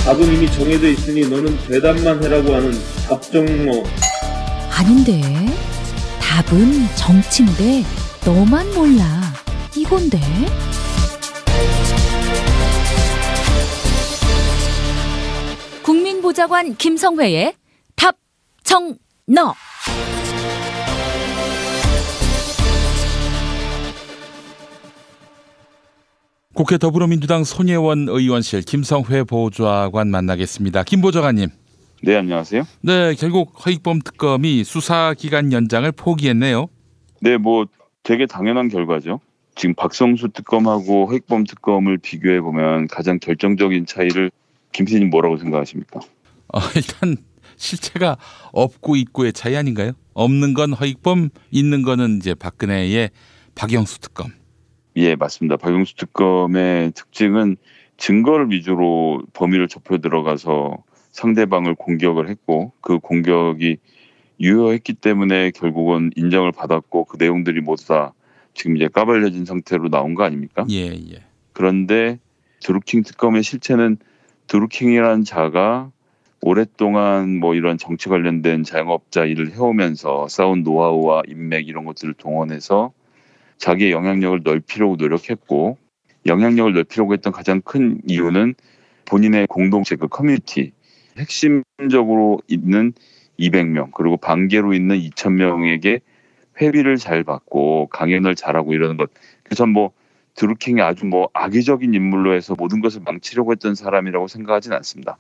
답은 이미 정해져 있으니 너는 대답만 해라고 하는 답정너. 아닌데. 답은 정치인데 너만 몰라. 이건데. 국민보좌관 김성회의 답정너. 국회 더불어민주당 손예원 의원실 김성회 보좌관 만나겠습니다. 김 보좌관님. 네, 안녕하세요. 네, 결국 허익범 특검이 수사기간 연장을 포기했네요. 네, 뭐 되게 당연한 결과죠. 지금 박성수 특검하고 허익범 특검을 비교해 보면 가장 결정적인 차이를 김 PD님 뭐라고 생각하십니까? 일단 실체가 없고 있고의 차이 아닌가요? 없는 건 허익범, 있는 거는 이제 박근혜의 박영수 특검. 예, 맞습니다. 박영수 특검의 특징은 증거를 위주로 범위를 좁혀 들어가서 상대방을 공격을 했고 그 공격이 유효했기 때문에 결국은 인정을 받았고 그 내용들이 모두 다 지금 이제 까발려진 상태로 나온 거 아닙니까? 예. 그런데 드루킹 특검의 실체는 드루킹이라는 자가 오랫동안 뭐 이런 정치 관련된 자영업자 일을 해오면서 쌓은 노하우와 인맥 이런 것들을 동원해서 자기의 영향력을 넓히려고 노력했고 영향력을 넓히려고 했던 가장 큰 이유는 본인의 공동체 그 커뮤니티 핵심적으로 있는 200명 그리고 반개로 있는 2,000명에게 회비를 잘 받고 강연을 잘하고 이러는 것. 그래서 뭐 드루킹이 아주 뭐 악의적인 인물로 해서 모든 것을 망치려고 했던 사람이라고 생각하진 않습니다.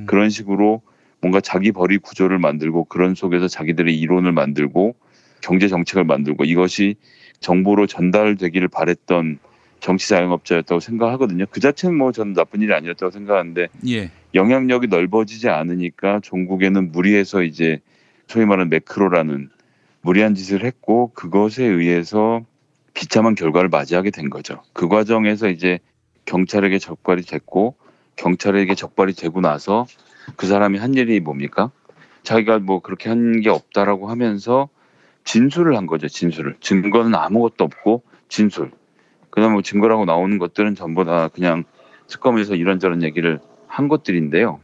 그런 식으로 뭔가 자기 벌이 구조를 만들고 그런 속에서 자기들의 이론을 만들고 경제 정책을 만들고 이것이 정보로 전달되기를 바랬던 정치 자영업자였다고 생각하거든요. 그 자체는 뭐 저는 나쁜 일이 아니었다고 생각하는데 예. 영향력이 넓어지지 않으니까 종국에는 무리해서 이제 소위 말하는 매크로라는 무리한 짓을 했고 그것에 의해서 비참한 결과를 맞이하게 된 거죠. 그 과정에서 이제 경찰에게 적발이 됐고 경찰에게 적발이 되고 나서 그 사람이 한 일이 뭡니까? 자기가 뭐 그렇게 한 게 없다라고 하면서 진술을 한 거죠. 진술을. 증거는 아무것도 없고 진술. 그다음 뭐 증거라고 나오는 것들은 전부 다 그냥 특검에서 이런저런 얘기를 한 것들인데요.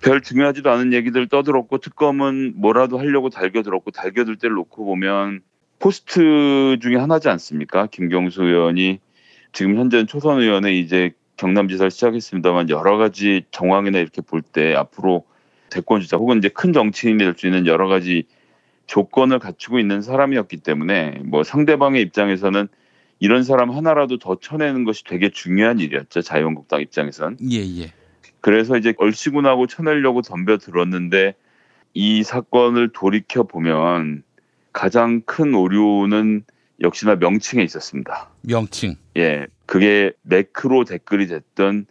별 중요하지도 않은 얘기들 떠들었고 특검은 뭐라도 하려고 달겨들었고 달겨들 때를 놓고 보면 포스트 중에 하나지 않습니까? 김경수 의원이 지금 현재는 초선 의원에 이제 경남지사를 시작했습니다만 여러 가지 정황이나 이렇게 볼 때 앞으로 대권 주자 혹은 이제 큰 정치인이 될 수 있는 여러 가지 조건을 갖추고 있는 사람이었기 때문에 뭐 상대방의 입장에서는 이런 사람 하나라도 더 쳐내는 것이 되게 중요한 일이었죠. 자유한국당 입장에선. 예. 그래서 이제 얼씨구나고 쳐내려고 덤벼들었는데 이 사건을 돌이켜 보면 가장 큰 오류는 역시나 명칭에 있었습니다. 명칭. 예, 그게 매크로 댓글이 됐던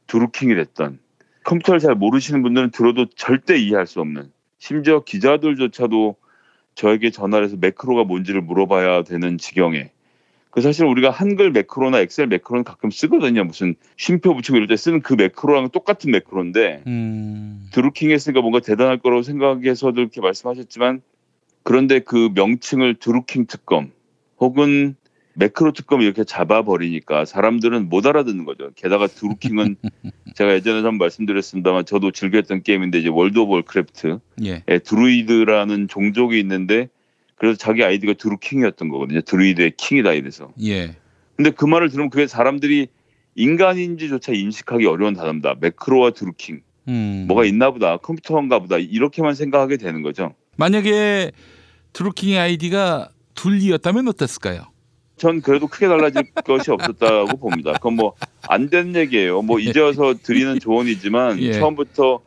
드루킹이 됐던 컴퓨터를 잘 모르시는 분들은 들어도 절대 이해할 수 없는 심지어 기자들조차도 저에게 전화를 해서 매크로가 뭔지를 물어봐야 되는 지경에 그 사실 우리가 한글 매크로나 엑셀 매크로는 가끔 쓰거든요. 무슨 쉼표 붙이고 이럴 때 쓰는 그 매크로랑 똑같은 매크로인데 드루킹 했으니까 뭔가 대단할 거라고 생각해서도 이렇게 말씀하셨지만 그런데 그 명칭을 드루킹 특검 혹은 매크로 특검 이렇게 잡아버리니까 사람들은 못 알아듣는 거죠. 게다가 드루킹은 제가 예전에 한번 말씀드렸습니다만 저도 즐겼던 게임인데 이제 월드 오브 월크래프트에 드루이드라는 종족이 있는데 그래서 자기 아이디가 드루킹이었던 거거든요. 드루이드의 킹이다 이래서. 예. 근데 그 말을 들으면 그게 사람들이 인간인지조차 인식하기 어려운 단어입니다. 매크로와 드루킹. 뭐가 있나 보다. 컴퓨터인가 보다. 이렇게만 생각하게 되는 거죠. 만약에 드루킹의 아이디가 둘이었다면 어땠을까요? 전 그래도 크게 달라질 것이 없었다고 봅니다. 그건 뭐 안 되는 얘기예요. 뭐 이제 와서 드리는 조언이지만 처음부터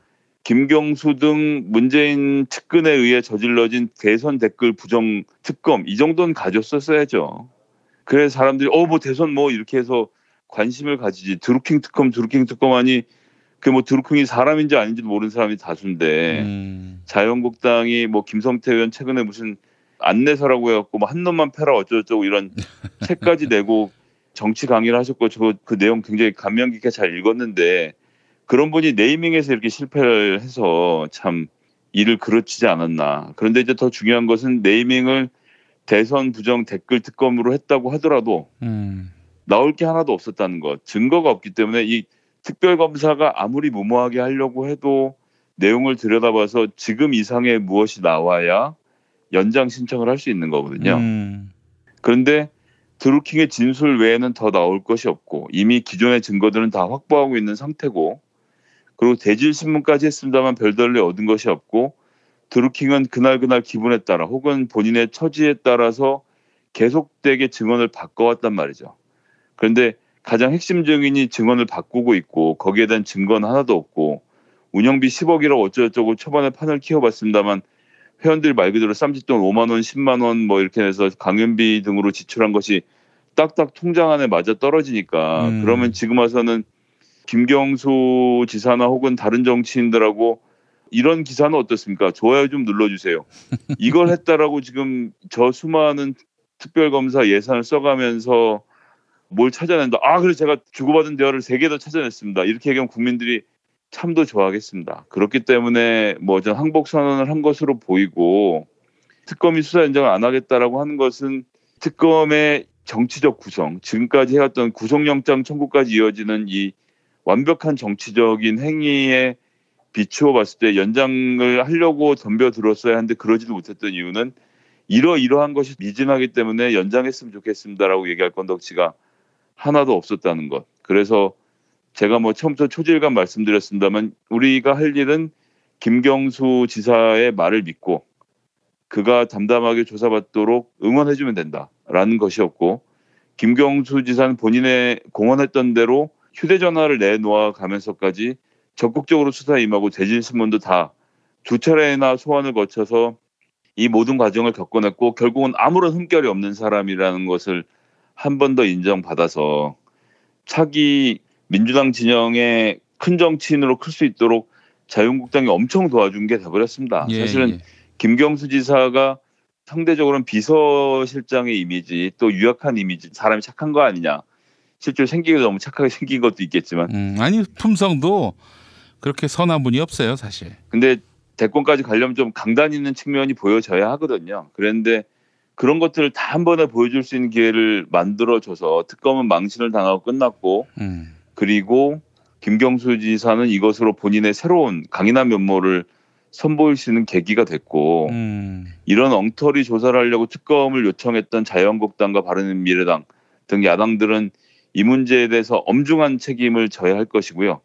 김경수 등 문재인 측근에 의해 저질러진 대선 댓글 부정 특검 이 정도는 가졌었어야죠. 그래서 사람들이 뭐 대선 뭐 이렇게 해서 관심을 가지지. 드루킹 특검 하니 그 뭐 드루킹이 사람인지 아닌지도 모르는 사람이 다수인데 자유한국당이 뭐 김성태 의원 최근에 무슨 안내서라고 해갖고 뭐 한 놈만 패라 어쩌고저쩌고 이런 책까지 내고 정치 강의를 하셨고 저 그 내용 굉장히 감명 깊게 잘 읽었는데 그런 분이 네이밍에서 이렇게 실패를 해서 참 일을 그르치지 않았나. 그런데 이제 더 중요한 것은 네이밍을 대선 부정 댓글 특검으로 했다고 하더라도 나올 게 하나도 없었다는 것. 증거가 없기 때문에 이 특별검사가 아무리 무모하게 하려고 해도 내용을 들여다봐서 지금 이상의 무엇이 나와야 연장 신청을 할 수 있는 거거든요. 그런데 드루킹의 진술 외에는 더 나올 것이 없고 이미 기존의 증거들은 다 확보하고 있는 상태고, 그리고 대질신문까지 했습니다만 별달리 얻은 것이 없고, 드루킹은 그날 기분에 따라 혹은 본인의 처지에 따라서 계속되게 증언을 바꿔왔단 말이죠. 그런데 가장 핵심 증인이 증언을 바꾸고 있고 거기에 대한 증거는 하나도 없고, 운영비 10억이라고 어쩌고저쩌고 초반에 판을 키워봤습니다만 회원들 말 그대로 쌈짓돈 5만 원, 10만 원 뭐 이렇게 해서 강연비 등으로 지출한 것이 딱딱 통장 안에 맞아 떨어지니까 그러면 지금 와서는 김경수 지사나 혹은 다른 정치인들하고 이런 기사는 어떻습니까? 좋아요 좀 눌러주세요. 이걸 했다라고 지금 저 수많은 특별검사 예산을 써가면서 뭘 찾아낸다. 그래서 제가 주고받은 대화를 3개 더 찾아냈습니다. 이렇게 얘기하면 국민들이 참도 좋아하겠습니다. 그렇기 때문에 전 항복 선언을 한 것으로 보이고, 특검이 수사 연장을 안 하겠다라고 하는 것은 특검의 정치적 구성, 지금까지 해왔던 구속영장 청구까지 이어지는 이 완벽한 정치적인 행위에 비추어 봤을 때 연장을 하려고 덤벼들었어야 하는데 그러지도 못했던 이유는 이러한 것이 미진하기 때문에 연장했으면 좋겠습니다라고 얘기할 건덕지가 하나도 없었다는 것. 그래서 제가 처음부터 초질감 말씀드렸습니다만 우리가 할 일은 김경수 지사의 말을 믿고 그가 담담하게 조사받도록 응원해주면 된다라는 것이었고, 김경수 지사는 본인의 공언했던 대로 휴대전화를 내놓아 가면서까지 적극적으로 수사에 임하고 대질신문도 다 2차례나 소환을 거쳐서 이 모든 과정을 겪어냈고 결국은 아무런 흠결이 없는 사람이라는 것을 한 번 더 인정받아서 차기 민주당 진영의 큰 정치인으로 클 수 있도록 자유한국당이 엄청 도와준 게 돼버렸습니다. 사실은 김경수 지사가 상대적으로는 비서실장의 이미지, 또 유약한 이미지, 사람이 착한 거 아니냐. 실제로 생기기도 너무 착하게 생긴 것도 있겠지만. 아니 품성도 그렇게 선한 분이 없어요 사실. 근데 대권까지 가려면 좀 강단 있는 측면이 보여져야 하거든요. 그런데 그런 것들을 다 한 번에 보여줄 수 있는 기회를 만들어줘서 특검은 망신을 당하고 끝났고, 그리고 김경수 지사는 이것으로 본인의 새로운 강인한 면모를 선보일 수 있는 계기가 됐고, 이런 엉터리 조사를 하려고 특검을 요청했던 자유한국당과 바른미래당 등 야당들은 이 문제에 대해서 엄중한 책임을 져야 할 것이고요.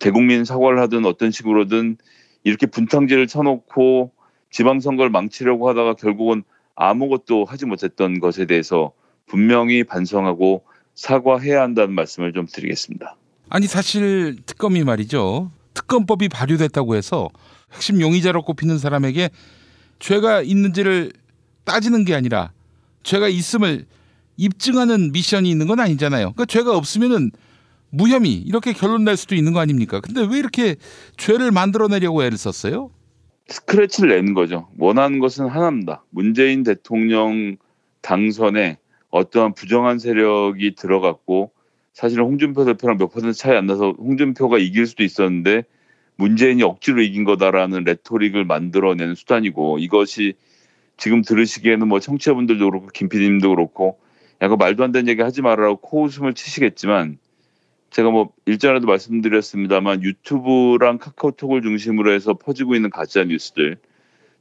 대국민 사과를 하든 어떤 식으로든 이렇게 분탕질을 쳐놓고 지방선거를 망치려고 하다가 결국은 아무것도 하지 못했던 것에 대해서 분명히 반성하고 사과해야 한다는 말씀을 좀 드리겠습니다. 아니 사실 특검이 말이죠. 특검법이 발효됐다고 해서 핵심 용의자로 꼽히는 사람에게 죄가 있는지를 따지는 게 아니라 죄가 있음을 입증하는 미션이 있는 건 아니잖아요. 그러니까 죄가 없으면은 무혐의 이렇게 결론 날 수도 있는 거 아닙니까? 근데 왜 이렇게 죄를 만들어내려고 애를 썼어요? 스크래치를 내는 거죠. 원하는 것은 하나입니다. 문재인 대통령 당선에 어떠한 부정한 세력이 들어갔고, 사실은 홍준표 대표랑 몇 퍼센트 차이 안 나서 홍준표가 이길 수도 있었는데 문재인이 억지로 이긴 거다라는 레토릭을 만들어내는 수단이고, 이것이 지금 들으시기에는 청취자분들도 그렇고 김 PD님도 그렇고 약간 말도 안 되는 얘기 하지 말라고 코웃음을 치시겠지만, 제가 일전에도 말씀드렸습니다만 유튜브랑 카카오톡을 중심으로 해서 퍼지고 있는 가짜 뉴스들,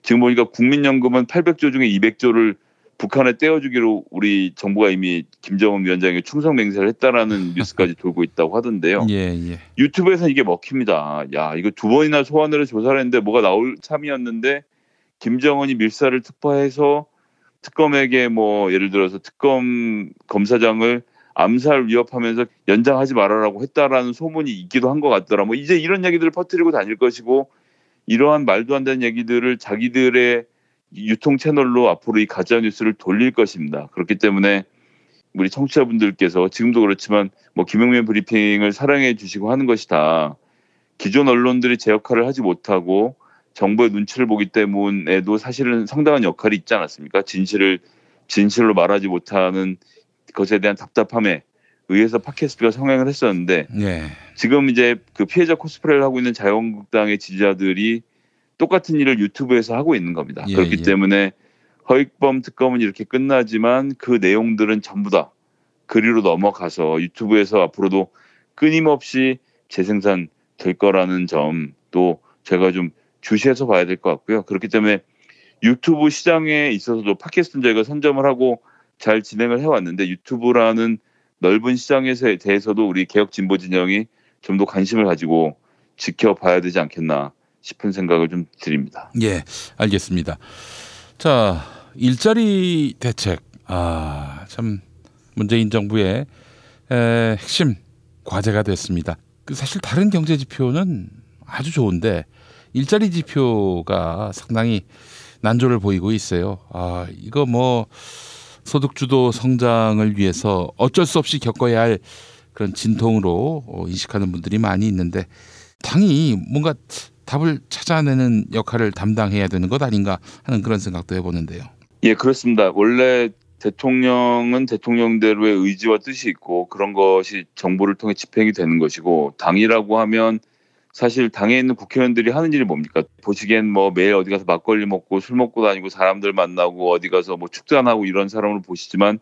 지금 보니까 국민연금은 800조 중에 200조를 북한에 떼어주기로 우리 정부가 이미 김정은 위원장에게 충성 맹세를 했다라는 뉴스까지 돌고 있다고 하던데요. 유튜브에서 이게 먹힙니다. 야, 이거 2번이나 소환을 해서 조사를 했는데 뭐가 나올 참이었는데 김정은이 밀사를 특파해서 특검에게 예를 들어서 특검 검사장을 암살 위협하면서 연장하지 말아라고 했다라는 소문이 있기도 한 것 같더라. 이제 이런 얘기들을 퍼뜨리고 다닐 것이고, 이러한 말도 안 되는 얘기들을 자기들의 유통 채널로 앞으로 이 가짜 뉴스를 돌릴 것입니다. 그렇기 때문에 우리 청취자분들께서 지금도 그렇지만 김용민 브리핑을 사랑해 주시고 하는 것이 다 기존 언론들이 제 역할을 하지 못하고 정부의 눈치를 보기 때문에도 사실은 상당한 역할이 있지 않았습니까? 진실로 말하지 못하는 것에 대한 답답함에 의해서 팟캐스트가 성행을 했었는데, 지금 이제 그 피해자 코스프레를 하고 있는 자유한국당의 지지자들이 똑같은 일을 유튜브에서 하고 있는 겁니다. 그렇기 때문에 허익범 특검은 이렇게 끝나지만 그 내용들은 전부 다 그리로 넘어가서 유튜브에서 앞으로도 끊임없이 재생산 될 거라는 점 또 제가 좀 주시해서 봐야 될 것 같고요. 그렇기 때문에 유튜브 시장에 있어서도 팟캐스트는 저희가 선점을 하고 잘 진행을 해왔는데 유튜브라는 넓은 시장에 대해서도 우리 개혁 진보 진영이 좀 더 관심을 가지고 지켜봐야 되지 않겠나 싶은 생각을 좀 드립니다. 예, 알겠습니다. 자, 일자리 대책. 참 문재인 정부의 핵심 과제가 됐습니다. 사실 다른 경제 지표는 아주 좋은데 일자리 지표가 상당히 난조를 보이고 있어요. 이거 뭐 소득주도 성장을 위해서 어쩔 수 없이 겪어야 할 그런 진통으로 인식하는 분들이 많이 있는데 당이 뭔가 답을 찾아내는 역할을 담당해야 되는 것 아닌가 하는 그런 생각도 해보는데요. 예, 그렇습니다. 원래 대통령은 대통령대로의 의지와 뜻이 있고 그런 것이 정부를 통해 집행이 되는 것이고 당이라고 하면 사실 당에 있는 국회의원들이 하는 일이 뭡니까? 보시기엔 뭐 매일 어디 가서 막걸리 먹고 술 먹고 다니고 사람들 만나고 어디 가서 뭐 축산하고 이런 사람을 보시지만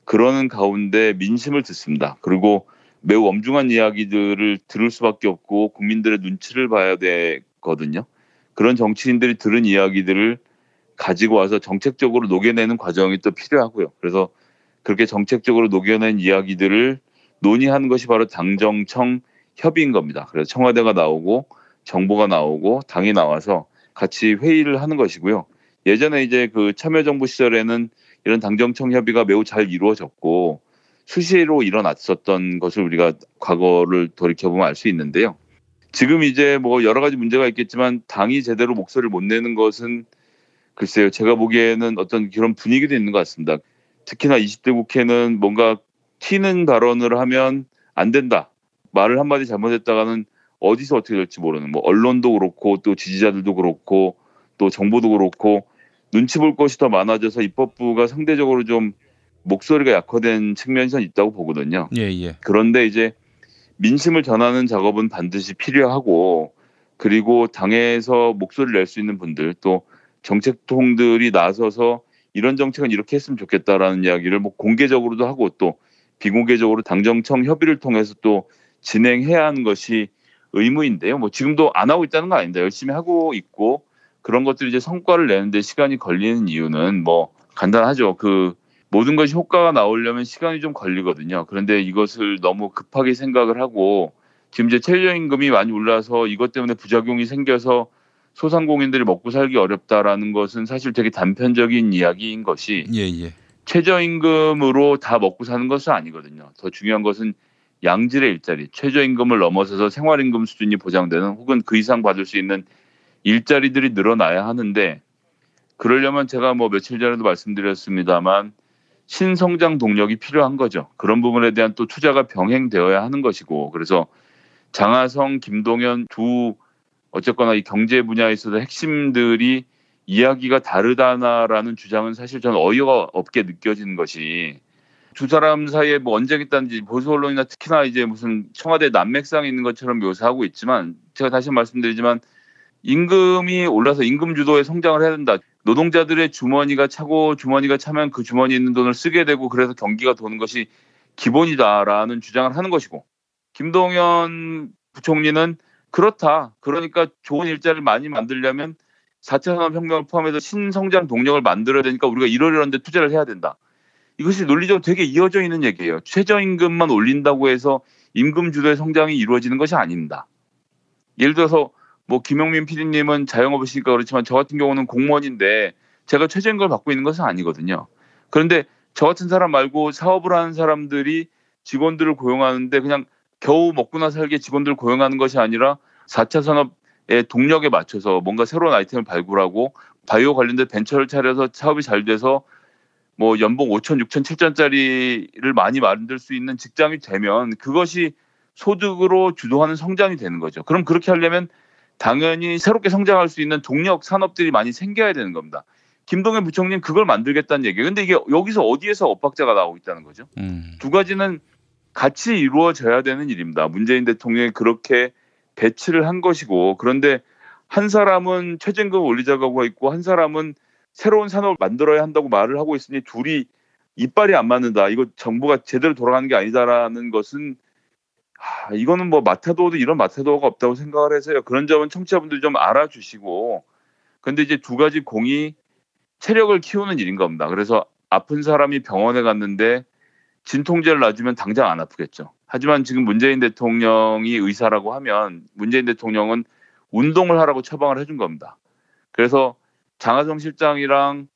그러는 가운데 민심을 듣습니다. 그리고 매우 엄중한 이야기들을 들을 수밖에 없고 국민들의 눈치를 봐야 되거든요. 그런 정치인들이 들은 이야기들을 가지고 와서 정책적으로 녹여내는 과정이 또 필요하고요. 그래서 그렇게 정책적으로 녹여낸 이야기들을 논의하는 것이 바로 당정청 협의인 겁니다. 그래서 청와대가 나오고 정부가 나오고 당이 나와서 같이 회의를 하는 것이고요. 예전에 이제 그 참여정부 시절에는 이런 당정청 협의가 매우 잘 이루어졌고 수시로 일어났었던 것을 우리가 과거를 돌이켜보면 알 수 있는데요. 지금 이제 뭐 여러 가지 문제가 있겠지만 당이 제대로 목소리를 못 내는 것은 글쎄요. 제가 보기에는 어떤 그런 분위기도 있는 것 같습니다. 특히나 20대 국회는 뭔가 튀는 발언을 하면 안 된다. 말을 한마디 잘못했다가는 어디서 어떻게 될지 모르는 뭐 언론도 그렇고 또 지지자들도 그렇고 또 정부도 그렇고 눈치 볼 것이 더 많아져서 입법부가 상대적으로 좀 목소리가 약화된 측면이 있다고 보거든요. 예. 그런데 이제 민심을 전하는 작업은 반드시 필요하고 그리고 당에서 목소리를 낼 수 있는 분들 또 정책통들이 나서서 이런 정책은 이렇게 했으면 좋겠다라는 이야기를 뭐 공개적으로도 하고 또 비공개적으로 당정청 협의를 통해서 또 진행해야 하는 것이 의무인데요. 뭐 지금도 안 하고 있다는 거 아닙니다. 열심히 하고 있고 그런 것들이 이제 성과를 내는데 시간이 걸리는 이유는 뭐 간단하죠. 그 모든 것이 효과가 나오려면 시간이 좀 걸리거든요. 그런데 이것을 너무 급하게 생각을 하고 지금 이제 최저임금이 많이 올라서 이것 때문에 부작용이 생겨서 소상공인들이 먹고 살기 어렵다라는 것은 사실 되게 단편적인 이야기인 것이 예. 최저임금으로 다 먹고 사는 것은 아니거든요. 더 중요한 것은 양질의 일자리, 최저임금을 넘어서서 생활임금 수준이 보장되는 혹은 그 이상 받을 수 있는 일자리들이 늘어나야 하는데 그러려면 제가 뭐 며칠 전에도 말씀드렸습니다만 신성장 동력이 필요한 거죠. 그런 부분에 대한 또 투자가 병행되어야 하는 것이고 그래서 장하성, 김동연 두 어쨌거나 이 경제 분야에 있어서 핵심들이 이야기가 다르다라는 주장은 사실 저는 어이가 없게 느껴지는 것이 두 사람 사이에 뭐 언쟁이 있다는지 보수 언론이나 특히나 이제 무슨 청와대 난맥상이 있는 것처럼 묘사하고 있지만 제가 다시 말씀드리지만 임금이 올라서 임금 주도의 성장을 해야 된다. 노동자들의 주머니가 차고 주머니가 차면 그 주머니에 있는 돈을 쓰게 되고 그래서 경기가 도는 것이 기본이다라는 주장을 하는 것이고 김동연 부총리는 그렇다. 그러니까 좋은 일자리를 많이 만들려면 4차 산업혁명을 포함해서 신성장 동력을 만들어야 되니까 우리가 이런 데 투자를 해야 된다. 이것이 논리적으로 되게 이어져 있는 얘기예요. 최저임금만 올린다고 해서 임금 주도의 성장이 이루어지는 것이 아닙니다. 예를 들어서 뭐 김용민 PD님은 자영업이시니까 그렇지만 저 같은 경우는 공무원인데 제가 최저임금을 받고 있는 것은 아니거든요. 그런데 저 같은 사람 말고 사업을 하는 사람들이 직원들을 고용하는데 그냥 겨우 먹고나 살게 직원들을 고용하는 것이 아니라 4차 산업의 동력에 맞춰서 뭔가 새로운 아이템을 발굴하고 바이오 관련된 벤처를 차려서 사업이 잘 돼서 뭐 연봉 5천, 6천, 7천짜리를 많이 만들 수 있는 직장이 되면 그것이 소득으로 주도하는 성장이 되는 거죠. 그럼 그렇게 하려면 당연히 새롭게 성장할 수 있는 동력 산업들이 많이 생겨야 되는 겁니다. 김동연 부총리는 그걸 만들겠다는 얘기예요. 근데 이게 여기서 어디에서 엇박자가 나오고 있다는 거죠. 두 가지는 같이 이루어져야 되는 일입니다. 문재인 대통령이 그렇게 배치를 한 것이고 그런데 한 사람은 최저임금 올리자고 하고 있고 한 사람은 새로운 산업을 만들어야 한다고 말을 하고 있으니 둘이 이빨이 안 맞는다. 이거 정부가 제대로 돌아가는 게 아니다라는 것은 이거는 뭐 마타도어도 이런 마타도어가 없다고 생각을 해서요. 그런 점은 청취자분들이 좀 알아주시고, 근데 이제 두 가지 공이 체력을 키우는 일인 겁니다. 그래서 아픈 사람이 병원에 갔는데 진통제를 놔주면 당장 안 아프겠죠. 하지만 지금 문재인 대통령이 의사라고 하면 문재인 대통령은 운동을 하라고 처방을 해준 겁니다. 그래서 장하성 실장이랑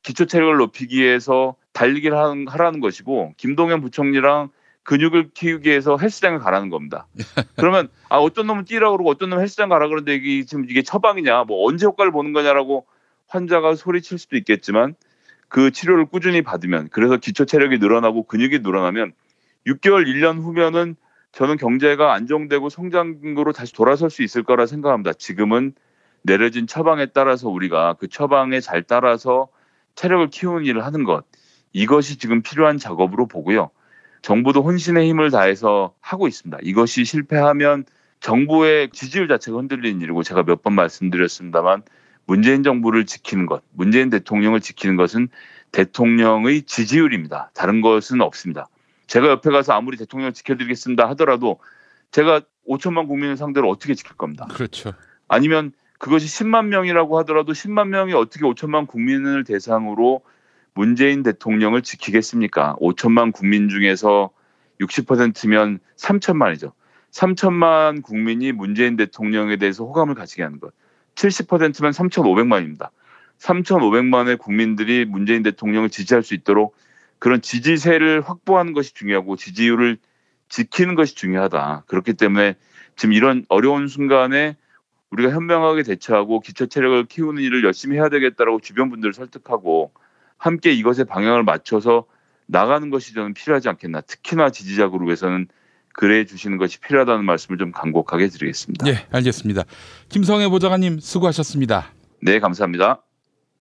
기초 체력을 높이기 위해서 달리기를 하라는 것이고, 김동연 부총리랑 근육을 키우기 위해서 헬스장에 가라는 겁니다. 그러면 어떤 놈은 뛰라고 그러고 어떤 놈은 헬스장 가라 그러는데 이게 처방이냐, 뭐 언제 효과를 보는 거냐라고 환자가 소리칠 수도 있겠지만, 그 치료를 꾸준히 받으면, 그래서 기초 체력이 늘어나고 근육이 늘어나면 6개월, 1년 후면은 저는 경제가 안정되고 성장으로 다시 돌아설 수 있을 거라 생각합니다. 지금은 내려진 처방에 따라서 우리가 그 처방에 잘 따라서 체력을 키우는 일을 하는 것, 이것이 지금 필요한 작업으로 보고요. 정부도 혼신의 힘을 다해서 하고 있습니다. 이것이 실패하면 정부의 지지율 자체가 흔들리는 일이고, 제가 몇 번 말씀드렸습니다만 문재인 정부를 지키는 것, 문재인 대통령을 지키는 것은 대통령의 지지율입니다. 다른 것은 없습니다. 제가 옆에 가서 아무리 대통령을 지켜드리겠습니다 하더라도 제가 5천만 국민을 상대로 어떻게 지킬 겁니다. 그렇죠. 아니면 그것이 10만 명이라고 하더라도 10만 명이 어떻게 5천만 국민을 대상으로 문재인 대통령을 지키겠습니까? 5천만 국민 중에서 60%면 3천만이죠. 3천만 국민이 문재인 대통령에 대해서 호감을 가지게 하는 것. 70%면 3,500만입니다. 3,500만의 국민들이 문재인 대통령을 지지할 수 있도록 그런 지지세를 확보하는 것이 중요하고 지지율을 지키는 것이 중요하다. 그렇기 때문에 지금 이런 어려운 순간에 우리가 현명하게 대처하고 기초 체력을 키우는 일을 열심히 해야 되겠다라고 주변 분들을 설득하고 함께 이것에 방향을 맞춰서 나가는 것이 저는 필요하지 않겠나. 특히나 지지자 그룹에서는 그래 주시는 것이 필요하다는 말씀을 좀 간곡하게 드리겠습니다. 네, 알겠습니다. 김성회 보좌관님 수고하셨습니다. 네, 감사합니다.